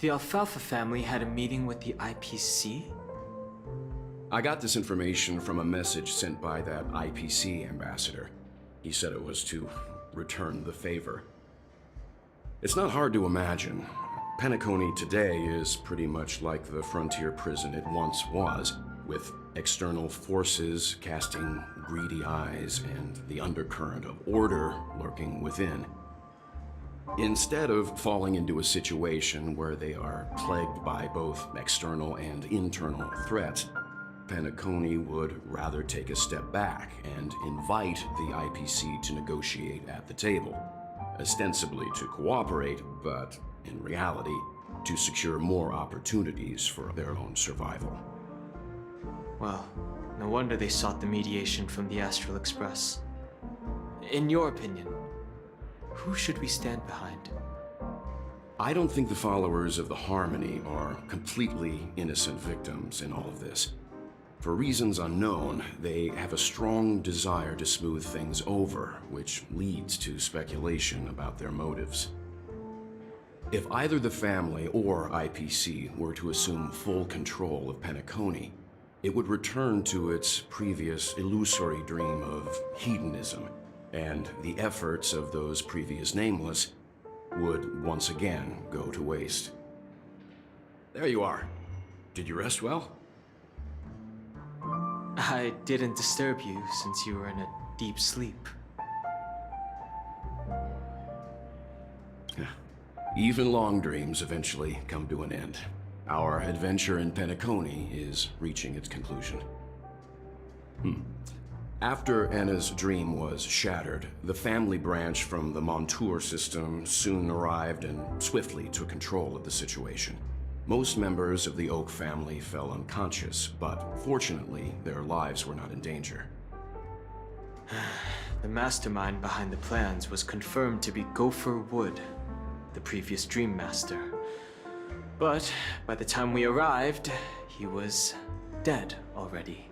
the Alfalfa family had a meeting with the IPC? I got this information from a message sent by that IPC ambassador. He said it was to return the favor. It's not hard to imagine. Penacony today is pretty much like the frontier prison it once was, with external forces casting greedy eyes and the undercurrent of order lurking within. Instead of falling into a situation where they are plagued by both external and internal threats, Penacony would rather take a step back and invite the IPC to negotiate at the table, ostensibly to cooperate, but in reality, to secure more opportunities for their own survival. Well, no wonder they sought the mediation from the Astral Express. In your opinion, who should we stand behind? I don't think the followers of the Harmony are completely innocent victims in all of this. For reasons unknown, they have a strong desire to smooth things over, which leads to speculation about their motives. If either the family or IPC were to assume full control of Penacony, it would return to its previous illusory dream of hedonism, and the efforts of those previous nameless would once again go to waste. There you are. Did you rest well? I didn't disturb you since you were in a deep sleep. Even long dreams eventually come to an end. Our adventure in Penacony is reaching its conclusion. After Anna's dream was shattered, the family branch from the Montour system soon arrived and swiftly took control of the situation. Most members of the Oak family fell unconscious, but fortunately, their lives were not in danger. The mastermind behind the plans was confirmed to be Gopher Wood, the previous Dream Master. But by the time we arrived, he was dead already.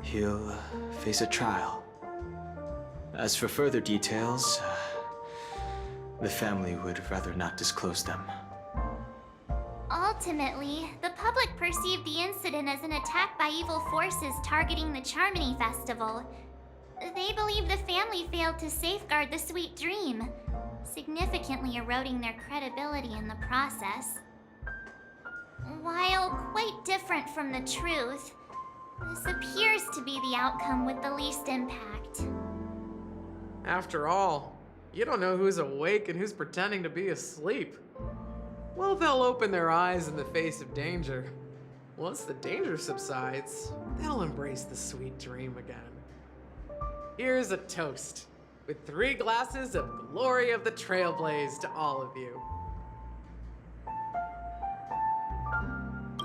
He'll face a trial. As for further details, the family would rather not disclose them. Ultimately, the public perceived the incident as an attack by evil forces targeting the Charmony Festival. They believe the family failed to safeguard the sweet dream, significantly eroding their credibility in the process. While quite different from the truth, this appears to be the outcome with the least impact. After all, you don't know who's awake and who's pretending to be asleep. Well, they'll open their eyes in the face of danger. Once the danger subsides, they'll embrace the sweet dream again. Here's a toast, with 3 glasses of Glory of the Trailblaze to all of you.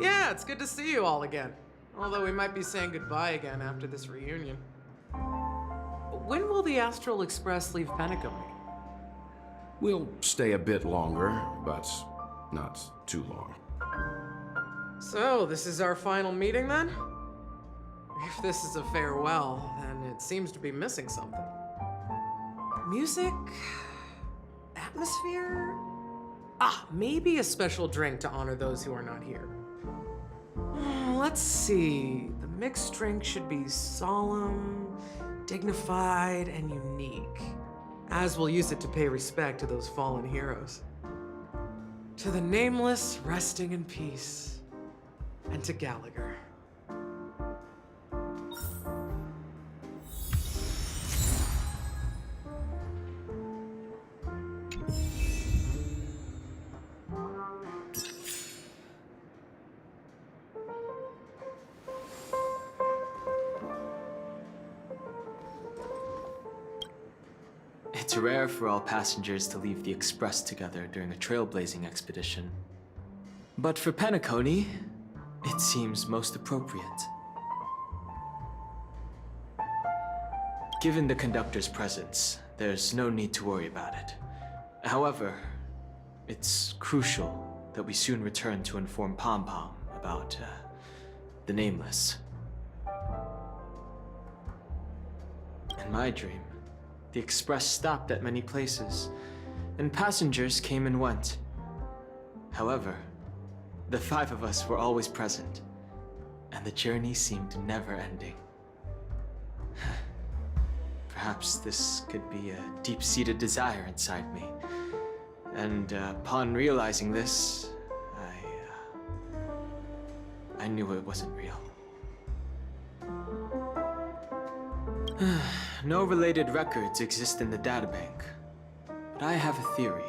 Yeah, it's good to see you all again. Although we might be saying goodbye again after this reunion. When will the Astral Express leave Penacony? We'll stay a bit longer, but not too long. So, this is our final meeting then? If this is a farewell, then it seems to be missing something. Music? Atmosphere? Maybe a special drink to honor those who are not here. Let's see. The mixed drink should be solemn, dignified, and unique, as we'll use it to pay respect to those fallen heroes. To the nameless resting in peace, and to Gallagher. It's rare for all passengers to leave the Express together during a trailblazing expedition. But for Penacony, it seems most appropriate. Given the conductor's presence, there's no need to worry about it. However, it's crucial that we soon return to inform Pom Pom about the Nameless. In my dream, The express stopped at many places, and passengers came and went. However, the 5 of us were always present, and the journey seemed never ending. Perhaps this could be a deep-seated desire inside me, and upon realizing this, I knew it wasn't real. No related records exist in the databank, but I have a theory.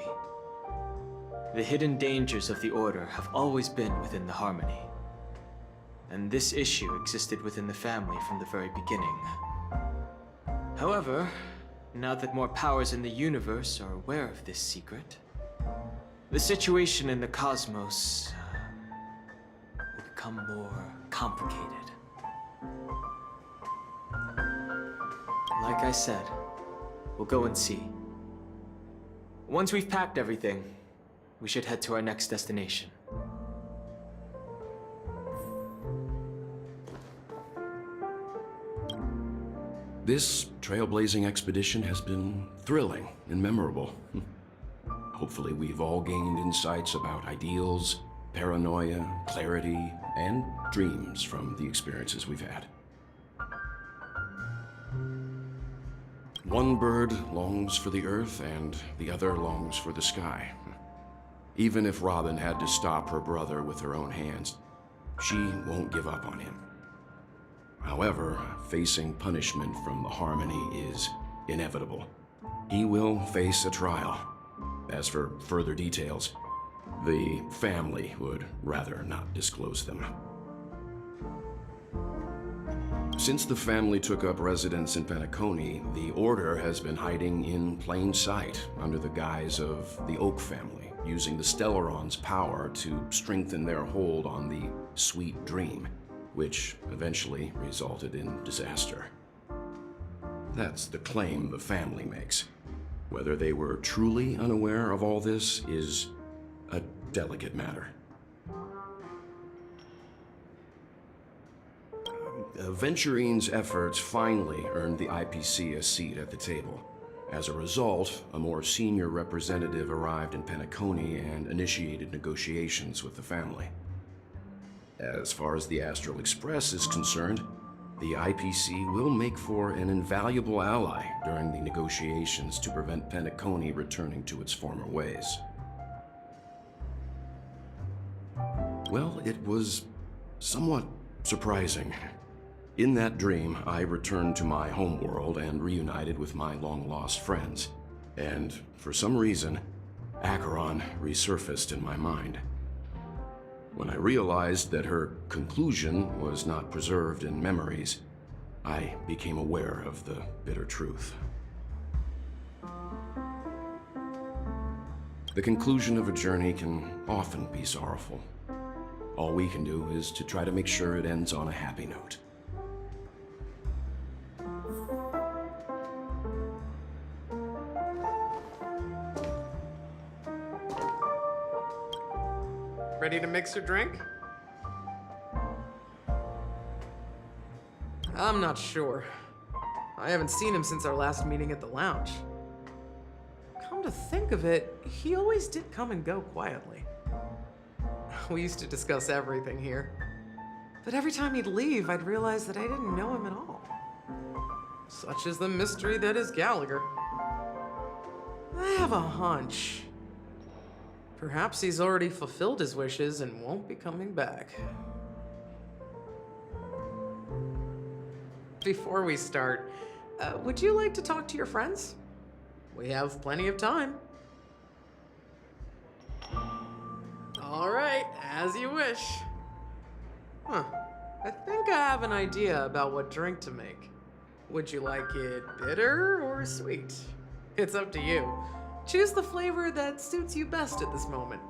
The hidden dangers of the Order have always been within the Harmony, and this issue existed within the family from the very beginning. However, now that more powers in the universe are aware of this secret, the situation in the cosmos will become more complicated. Like I said, we'll go and see. Once we've packed everything, we should head to our next destination. This trailblazing expedition has been thrilling and memorable. Hopefully we've all gained insights about ideals, paranoia, clarity, and dreams from the experiences we've had. One bird longs for the earth and the other longs for the sky. Even if Robin had to stop her brother with her own hands, she won't give up on him. However, facing punishment from the Harmony is inevitable. He will face a trial. As for further details, the family would rather not disclose them. Since the family took up residence in Penacony, the Order has been hiding in plain sight under the guise of the Oak family, using the Stellaron's power to strengthen their hold on the Sweet Dream, which eventually resulted in disaster. That's the claim the family makes. Whether they were truly unaware of all this is a delicate matter. Venturine's efforts finally earned the IPC a seat at the table. As a result, a more senior representative arrived in Penacony and initiated negotiations with the family. As far as the Astral Express is concerned, the IPC will make for an invaluable ally during the negotiations to prevent Penacony returning to its former ways. Well, it was somewhat surprising. In that dream, I returned to my homeworld and reunited with my long-lost friends. And for some reason, Acheron resurfaced in my mind. When I realized that her conclusion was not preserved in memories, I became aware of the bitter truth. The conclusion of a journey can often be sorrowful. All we can do is to try to make sure it ends on a happy note. Ready to mix your drink? I'm not sure. I haven't seen him since our last meeting at the lounge. Come to think of it, he always did come and go quietly. We used to discuss everything here. But every time he'd leave, I'd realize that I didn't know him at all. Such is the mystery that is Gallagher. I have a hunch. Perhaps he's already fulfilled his wishes and won't be coming back. Before we start, would you like to talk to your friends? We have plenty of time. All right, as you wish. I think I have an idea about what drink to make. Would you like it bitter or sweet? It's up to you. Choose the flavor that suits you best at this moment.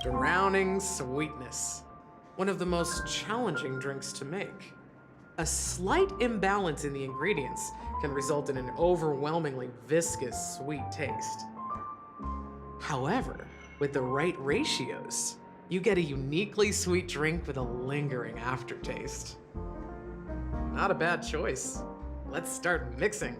Drowning sweetness. One of the most challenging drinks to make. A slight imbalance in the ingredients can result in an overwhelmingly viscous sweet taste. However, with the right ratios, you get a uniquely sweet drink with a lingering aftertaste. Not a bad choice. let's start mixing.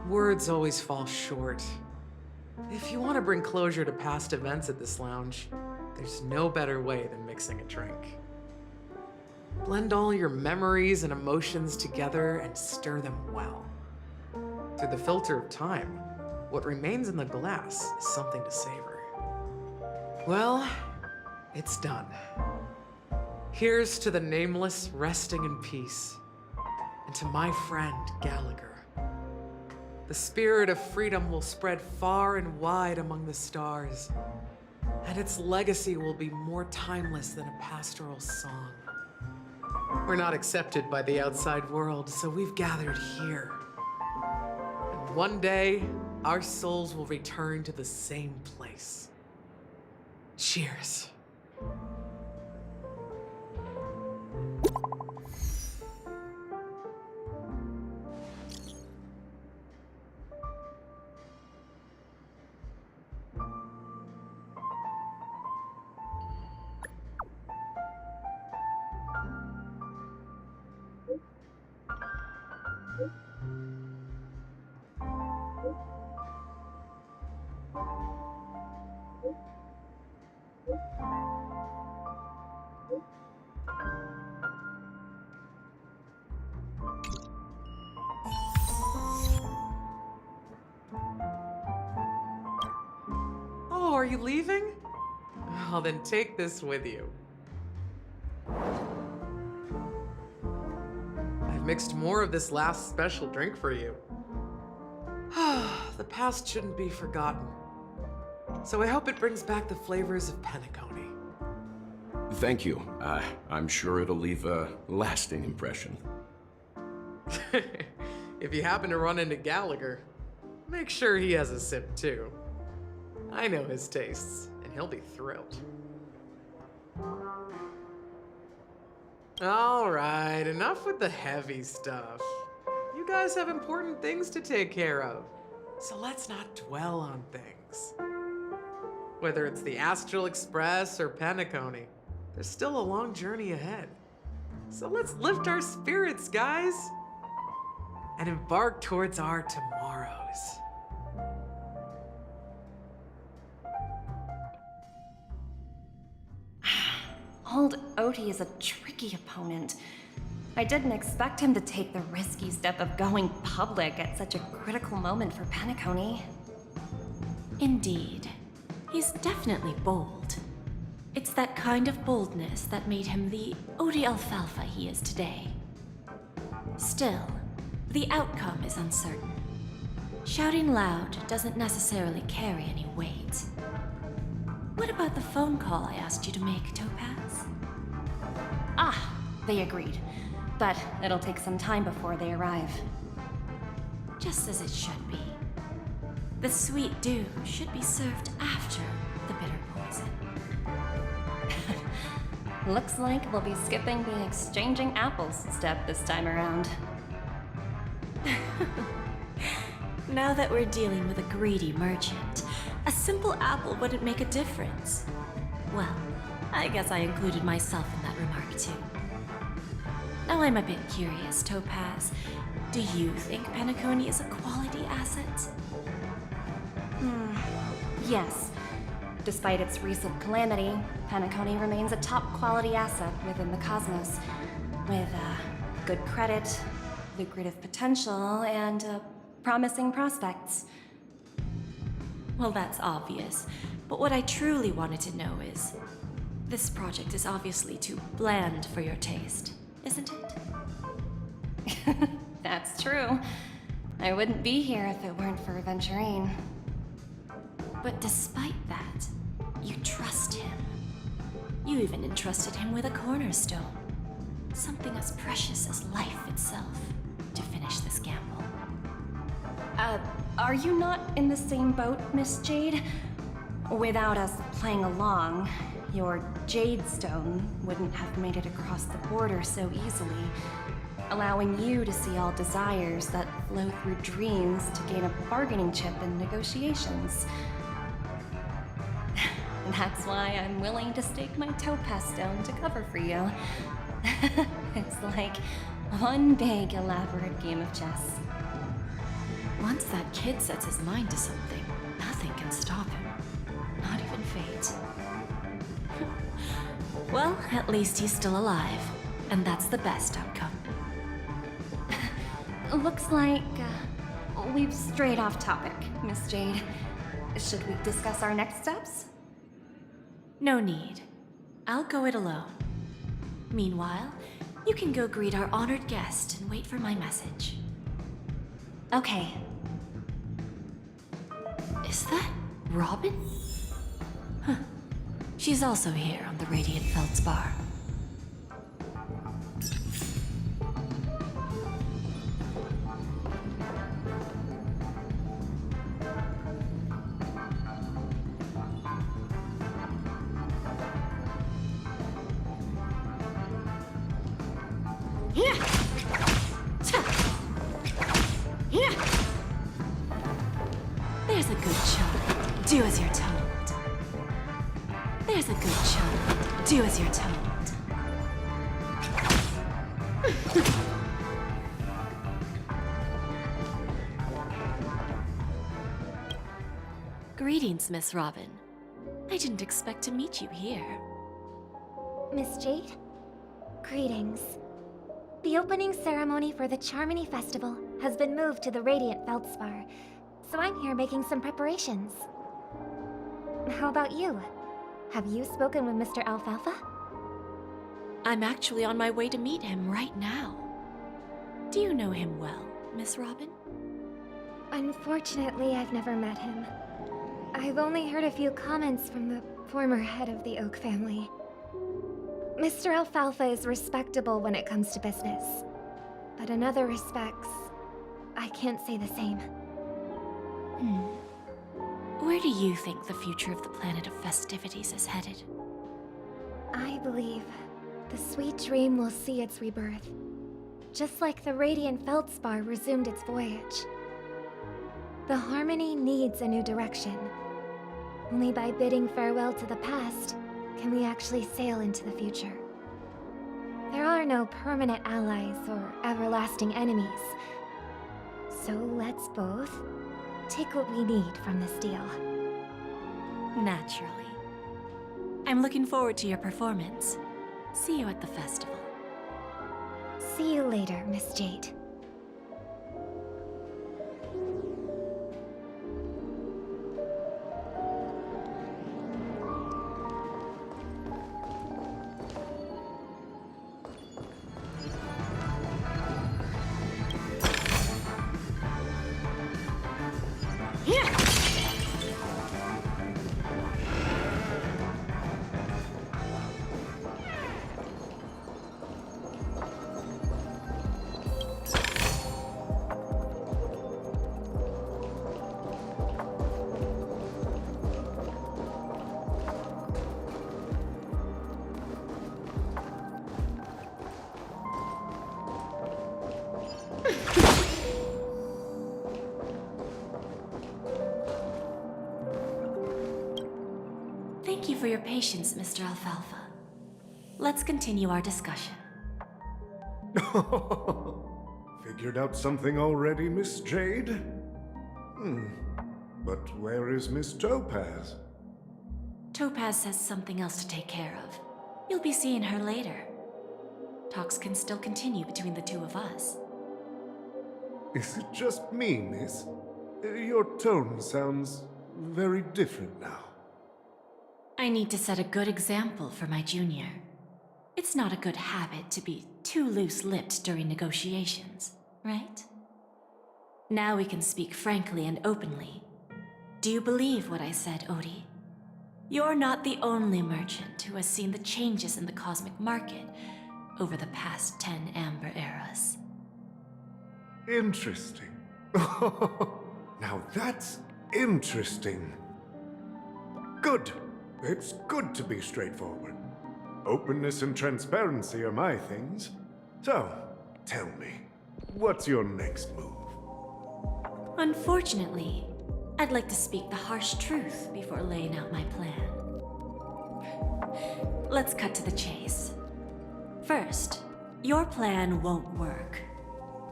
Words always fall short. If you want to bring closure to past events at this lounge, there's no better way than mixing a drink. Blend all your memories and emotions together and stir them well. Through the filter of time, what remains in the glass is something to savor. Well, it's done. Here's to the nameless resting in peace, and to my friend Gallagher. The spirit of freedom will spread far and wide among the stars, and its legacy will be more timeless than a pastoral song. We're not accepted by the outside world, so we've gathered here. And one day, our souls will return to the same place. Cheers. Oh, are you leaving? Well, then take this with you. I've mixed more of this last special drink for you. The past shouldn't be forgotten. So I hope it brings back the flavors of Penacony. Thank you. I'm sure it'll leave a lasting impression. If you happen to run into Gallagher, make sure he has a sip too. I know his tastes, and he'll be thrilled. All right, enough with the heavy stuff. You guys have important things to take care of, so let's not dwell on things. Whether it's the Astral Express or Penacony, there's still a long journey ahead. So let's lift our spirits, guys, and embark towards our tomorrows. Old Odie is a tricky opponent. I didn't expect him to take the risky step of going public at such a critical moment for Penacony. Indeed. He's definitely bold. It's that kind of boldness that made him the Odie Alfalfa he is today. Still, the outcome is uncertain. Shouting loud doesn't necessarily carry any weight. What about the phone call I asked you to make, Topaz? Ah, they agreed. But it'll take some time before they arrive. Just as it should be. The sweet dew should be served after the bitter poison. Looks like we'll be skipping the exchanging apples step this time around. Now that we're dealing with a greedy merchant, a simple apple wouldn't make a difference. Well, I guess I included myself in that remark too. Now I'm a bit curious, Topaz. Do you think Penacony is a quality asset? Yes. Despite its recent calamity, Penacony remains a top-quality asset within the cosmos, with good credit, lucrative potential, and promising prospects. Well, that's obvious. But what I truly wanted to know is, this project is obviously too bland for your taste, isn't it? That's true. I wouldn't be here if it weren't for Aventurine. But despite that, you trust him. You even entrusted him with a cornerstone. Something as precious as life itself, to finish this gamble. Are you not in the same boat, Miss Jade? Without us playing along, your Jade Stone wouldn't have made it across the border so easily, allowing you to see all desires that flow through dreams to gain a bargaining chip in negotiations. That's why I'm willing to stake my topaz stone to cover for you. It's like one big, elaborate game of chess. Once that kid sets his mind to something, nothing can stop him. Not even fate. Well, at least he's still alive, and that's the best outcome. Looks like we've strayed off topic, Miss Jade. Should we discuss our next steps? No need. I'll go it alone. Meanwhile, you can go greet our honored guest and wait for my message. Okay. Is that Robin? Huh. She's also here on the Radiant Feldspar. There's a good child. Do as you're told. There's a good child. Do as you're told. Greetings, Miss Robin. I didn't expect to meet you here. Miss Jade? Greetings. The opening ceremony for the Charmony Festival has been moved to the Radiant Feldspar, so I'm here making some preparations. How about you? Have you spoken with Mr. Alfalfa? I'm actually on my way to meet him right now. Do you know him well, Miss Robin? Unfortunately, I've never met him. I've only heard a few comments from the former head of the Oak family. Mr. Alfalfa is respectable when it comes to business, but in other respects, I can't say the same. Where do you think the future of the planet of festivities is headed? I believe the sweet dream will see its rebirth, just like the Radiant Feldspar resumed its voyage. The Harmony needs a new direction. Only by bidding farewell to the past can we actually sail into the future. There are no permanent allies or everlasting enemies. So let's both take what we need from this deal. Naturally. I'm looking forward to your performance. See you at the festival. See you later, Miss Jade. Thank you for your patience, Mr. Alfalfa. Let's continue our discussion. Figured out something already, Miss Jade? But where is Miss Topaz? Topaz says something else to take care of. You'll be seeing her later. Talks can still continue between the two of us. Is it just me, miss? Your tone sounds very different now. I need to set a good example for my junior. It's not a good habit to be too loose-lipped during negotiations, right? Now we can speak frankly and openly. Do you believe what I said, Odie? You're not the only merchant who has seen the changes in the cosmic market over the past 10 Amber Eras. Interesting. Now that's interesting. Good. It's good to be straightforward. Openness and transparency are my things. So, tell me, what's your next move? Unfortunately, I'd like to speak the harsh truth before laying out my plan. Let's cut to the chase. First, your plan won't work.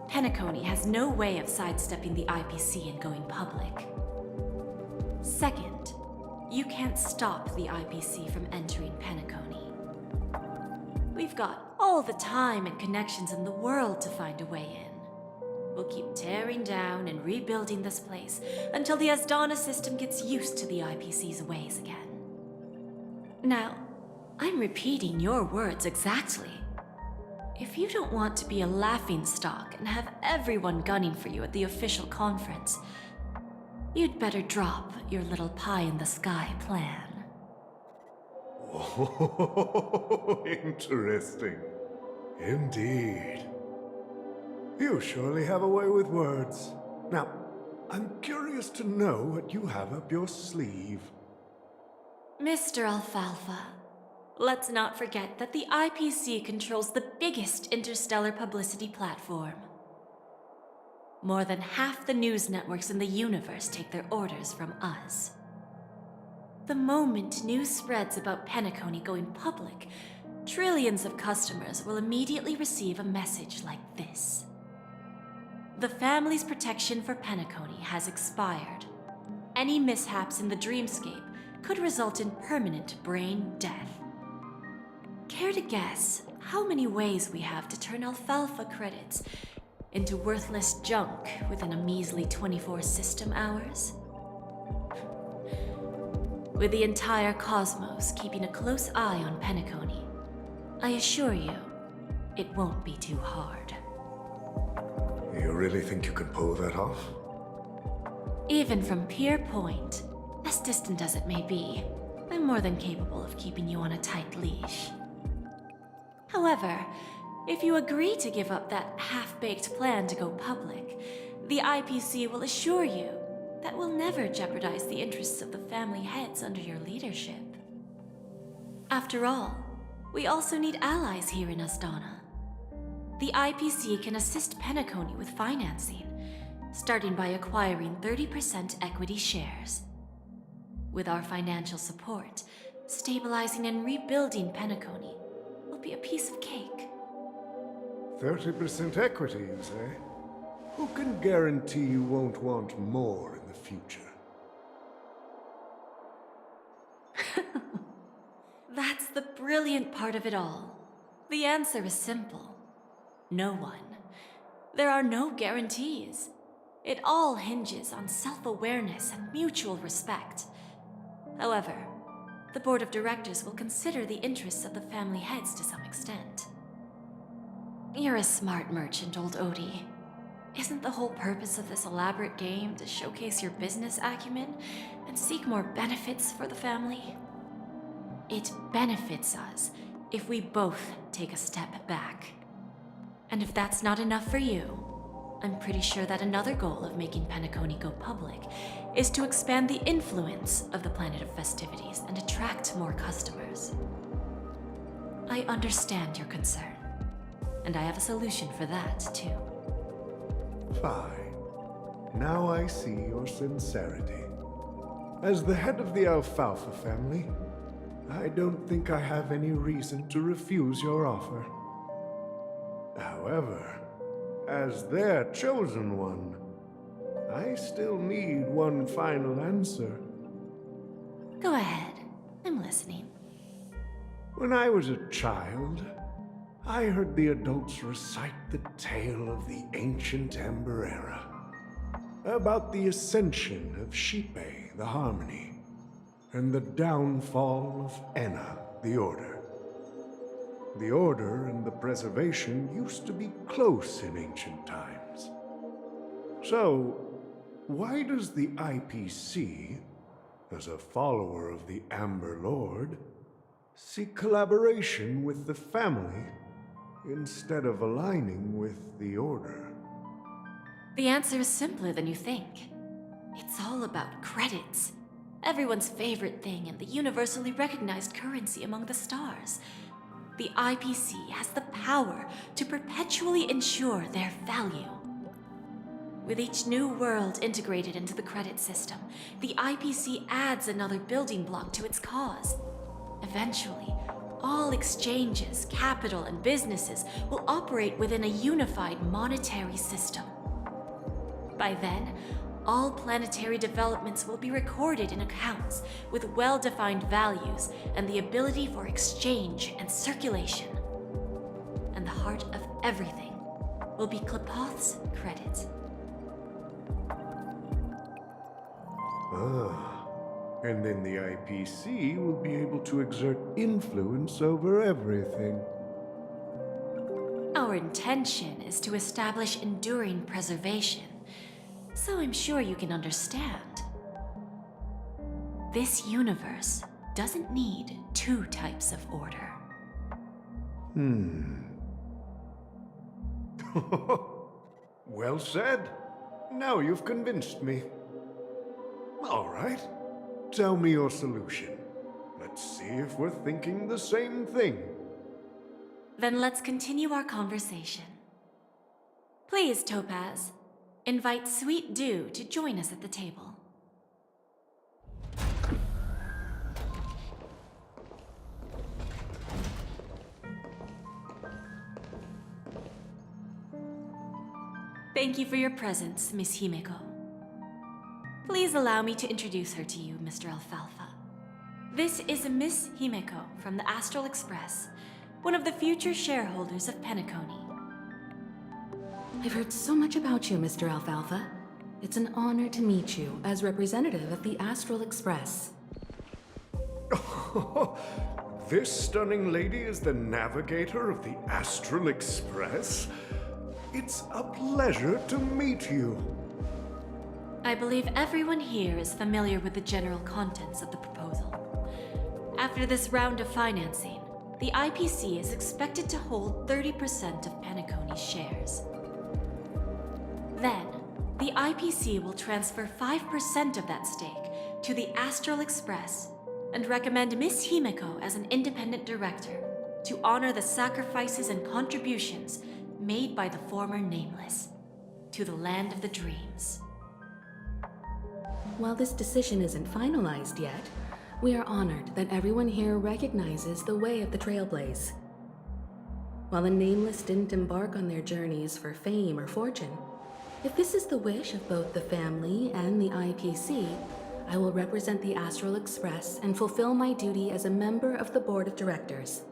Penacony has no way of sidestepping the IPC and going public. Second, you can't stop the IPC from entering Penacony. We've got all the time and connections in the world to find a way in. We'll keep tearing down and rebuilding this place until the Asdana system gets used to the IPC's ways again. Now, I'm repeating your words exactly. If you don't want to be a laughingstock and have everyone gunning for you at the official conference, you'd better drop your little pie-in-the-sky plan. Oh, interesting. Indeed. You surely have a way with words. Now, I'm curious to know what you have up your sleeve. Mr. Alfalfa, let's not forget that the IPC controls the biggest interstellar publicity platform. More than half the news networks in the universe take their orders from us. The moment news spreads about Penacony going public, trillions of customers will immediately receive a message like this. The family's protection for Penacony has expired. Any mishaps in the dreamscape could result in permanent brain death. Care to guess how many ways we have to turn alfalfa credits into worthless junk within a measly 24 system hours? With the entire cosmos keeping a close eye on Penacony, I assure you, it won't be too hard. You really think you can pull that off? Even from Pier Point, as distant as it may be, I'm more than capable of keeping you on a tight leash. However, if you agree to give up that half-baked plan to go public, the IPC will assure you that we'll never jeopardize the interests of the family heads under your leadership. After all, we also need allies here in Asdana. The IPC can assist Penacony with financing, starting by acquiring 30% equity shares. With our financial support, stabilizing and rebuilding Penacony will be a piece of cake. 30% equity, you say? Who can guarantee you won't want more in the future? That's the brilliant part of it all. The answer is simple. No one. There are no guarantees. It all hinges on self-awareness and mutual respect. However, the board of directors will consider the interests of the family heads to some extent. You're a smart merchant, old Odie. Isn't the whole purpose of this elaborate game to showcase your business acumen and seek more benefits for the family? It benefits us if we both take a step back. And if that's not enough for you, I'm pretty sure that another goal of making Penacony go public is to expand the influence of the Planet of Festivities and attract more customers. I understand your concern, and I have a solution for that, too. Fine. Now I see your sincerity. As the head of the Alfalfa family, I don't think I have any reason to refuse your offer. However, as their chosen one, I still need one final answer. Go ahead. I'm listening. When I was a child, I heard the adults recite the tale of the ancient Ember Era, about the ascension of Shipe, the Harmony, and the downfall of Enna, the Order. The Order and the Preservation used to be close in ancient times. So, why does the IPC, as a follower of the Amber Lord, seek collaboration with the family instead of aligning with the Order? The answer is simpler than you think. It's all about credits. Everyone's favorite thing and the universally recognized currency among the stars. The IPC has the power to perpetually ensure their value. With each new world integrated into the credit system, the IPC adds another building block to its cause. Eventually, all exchanges, capital, and businesses will operate within a unified monetary system. By then, all planetary developments will be recorded in accounts with well-defined values and the ability for exchange and circulation. And the heart of everything will be Klepoth's credit. And then the IPC will be able to exert influence over everything. Our intention is to establish enduring preservation, so I'm sure you can understand. This universe doesn't need two types of order. Well said. Now you've convinced me. All right. Tell me your solution. Let's see if we're thinking the same thing. Then let's continue our conversation. Please, Topaz, invite Sweet Dew to join us at the table. Thank you for your presence, Miss Himeko. Please allow me to introduce her to you, Mr. Alfalfa. This is Miss Himeko from the Astral Express, one of the future shareholders of Penacony. I've heard so much about you, Mr. Alfalfa. It's an honor to meet you as representative of the Astral Express. This stunning lady is the navigator of the Astral Express? It's a pleasure to meet you. I believe everyone here is familiar with the general contents of the proposal. After this round of financing, the IPC is expected to hold 30% of Penacony's shares. Then, the IPC will transfer 5% of that stake to the Astral Express and recommend Miss Himeko as an independent director to honor the sacrifices and contributions made by the former Nameless to the land of the dreams. While this decision isn't finalized yet, we are honored that everyone here recognizes the way of the Trailblaze. While the Nameless didn't embark on their journeys for fame or fortune, if this is the wish of both the family and the IPC, I will represent the Astral Express and fulfill my duty as a member of the board of directors.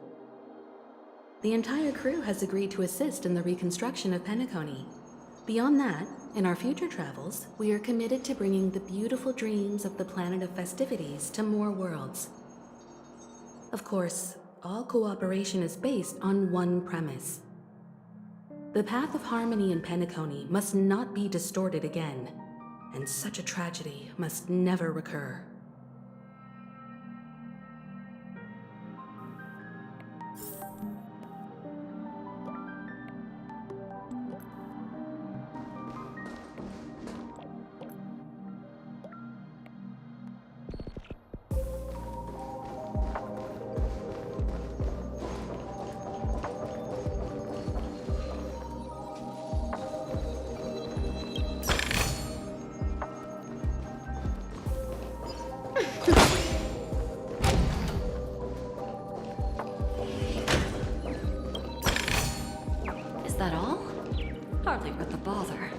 The entire crew has agreed to assist in the reconstruction of Penacony. Beyond that, in our future travels, we are committed to bringing the beautiful dreams of the planet of festivities to more worlds. Of course, all cooperation is based on one premise. The path of harmony in Penacony must not be distorted again, and such a tragedy must never recur. Hardly worth the bother.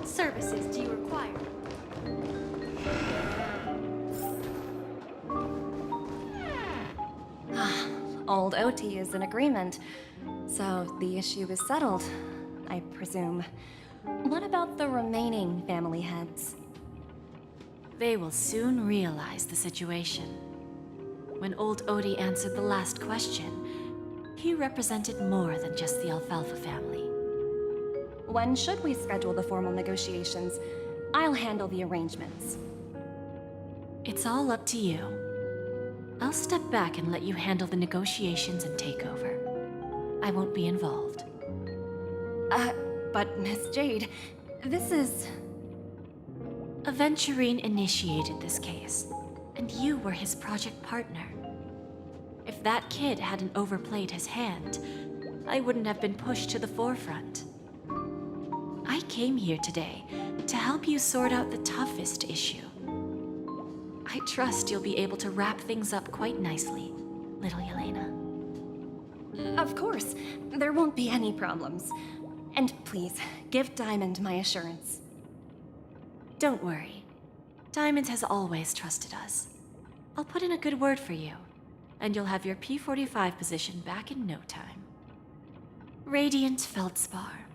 Services do you require? Old OT is in agreement, so the issue is settled, I presume. What about the remaining family heads? They will soon realize the situation. When old Odie answered the last question, he represented more than just the Alfalfa family. When should we schedule the formal negotiations? I'll handle the arrangements. It's all up to you. I'll step back and let you handle the negotiations and takeover. I won't be involved. But Miss Jade, this is... Aventurine initiated this case, and you were his project partner. If that kid hadn't overplayed his hand, I wouldn't have been pushed to the forefront. I came here today to help you sort out the toughest issue. I trust you'll be able to wrap things up quite nicely, little Yelena. Of course, there won't be any problems. And please, give Diamond my assurance. Don't worry. Diamond has always trusted us. I'll put in a good word for you, and you'll have your P-45 position back in no time. Radiant Feldspar.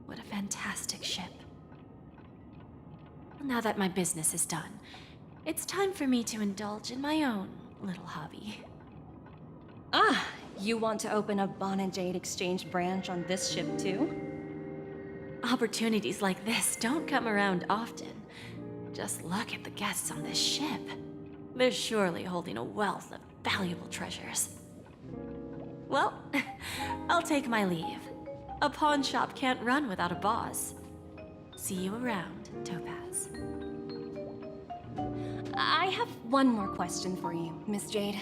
What a fantastic ship. Now that my business is done, it's time for me to indulge in my own little hobby. Ah, you want to open a Bon and Jade exchange branch on this ship too? Opportunities like this don't come around often. Just look at the guests on this ship. They're surely holding a wealth of valuable treasures. Well, I'll take my leave. A pawn shop can't run without a boss. See you around, Topaz. I have one more question for you, Miss Jade.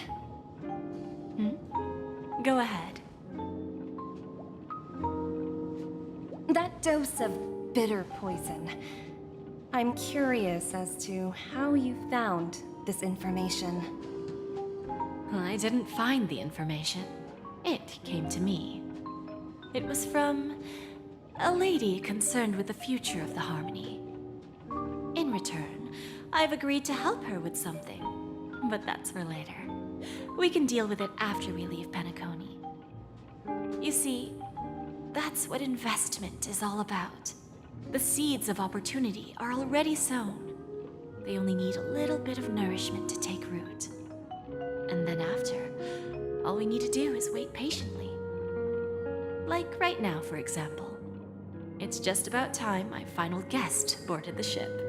Go ahead. dose of bitter poison. I'm curious as to how you found this information. I didn't find the information. It came to me. It was from a lady concerned with the future of the Harmony. In return, I've agreed to help her with something, but that's for later. We can deal with it after we leave Penacony. You see, that's what investment is all about. The seeds of opportunity are already sown. They only need a little bit of nourishment to take root. And then after, all we need to do is wait patiently. Like right now, for example. It's just about time my final guest boarded the ship.